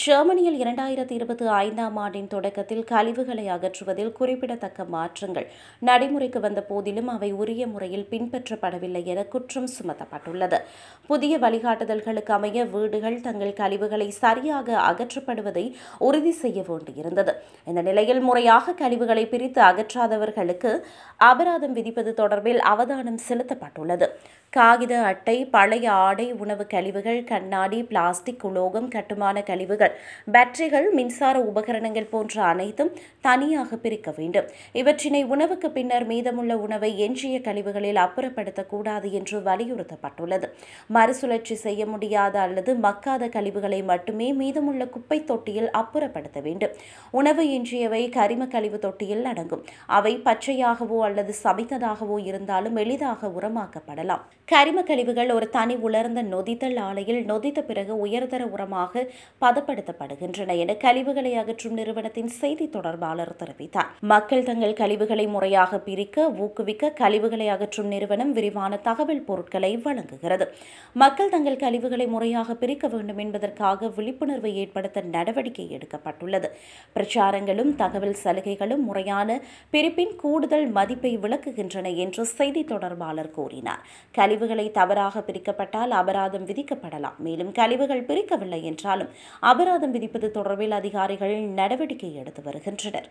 ஜெர்மனியில் 2025ஆம் ஆண்டின் தொடக்கத்தில் கழிவுகளை அகற்றுவதில் குறிப்பிடத்தக்க மாற்றங்கள் நடைமுறைக்கு வந்த போதிலும் அவை உரிய முறையில் பின்பற்றப்படவில்லை என குற்றம் சுமத்தப்பட்டுள்ளது. புதிய வழிகாட்டுதல்களுக்கு அமைய வீடுகள் தங்கள் கழிவுகளை சரியாக அகற்றப்படுவதை உறுதி செய்ய வேண்டியிருந்தது. இந்த நிலையில் முறையாக கழிவுகளை பிரித்து அகற்றாதவர்களுக்கு அபராதம் விதிப்பது தொடர்பில் அவதானம் செலுத்தப்பட்டுள்ளது. காகித அட்டை, பழைய ஆடை, உணவு கழிவுகள், கண்ணாடி, பிளாஸ்டிக், உலோகம், கட்டுமான கழிவுகள், பேட்டரிகள், மின்சார உபகரணங்கள் போன்ற அனைத்தும் தனியாக பிரிக்க வேண்டும். இவற்றினை உணவுக்கு பின்னர் மீதமுள்ள உணவை எஞ்சிய கழிவுகளில் அப்புறப்படுத்தக்கூடாது என்று வலியுறுத்தப்பட்டுள்ளது. மறுசுழற்சி செய்ய முடியாத அல்லது மக்காத கழிவுகளை மட்டுமே மீதமுள்ள குப்பை தொட்டியில் அப்புறப்படுத்த வேண்டும். உணவு எஞ்சியவை கரிம கழிவு தொட்டியில் அடங்கும். அவை பச்சையாகவோ அல்லது சமைத்ததாகவோ இருந்தாலும் எளிதாக உரமாக்கப்படலாம். கரிம கழிவுகள் ஒரு தனி உலர்ந்த நொதித்தல் ஆலையில் நொதித்த பிறகு உயர்தர உரமாக பதப்படுத்தப்படுகின்றன என கழிவுகளை அகற்றும் நிறுவனத்தின் செய்தி தொடர்பாளர் தெரிவித்தார். மக்கள் தங்கள் கழிவுகளை முறையாக பிரிக்க ஊக்குவிக்க கழிவுகளை அகற்றும் நிறுவனம் விரிவான தகவல் பொருட்களை வழங்குகிறது. மக்கள் தங்கள் கழிவுகளை முறையாக பிரிக்க வேண்டும் என்பதற்காக விழிப்புணர்வை ஏற்படுத்த நடவடிக்கை எடுக்கப்பட்டுள்ளது. பிரச்சாரங்களும் தகவல் சலுகைகளும் முறையான பிரிப்பின் கூடுதல் மதிப்பை விளக்குகின்றன என்று செய்தி தொடர்பாளர் கூறினார். கழிவுகளை தவறாக பிரிக்கப்பட்டால் அபராதம் விதிக்கப்படலாம். மேலும் கழிவுகள் பிரிக்கவில்லை என்றாலும் அபராதம் விதிப்பது தொடர்பில் அதிகாரிகள் நடவடிக்கை எடுத்து வருகின்றனர்.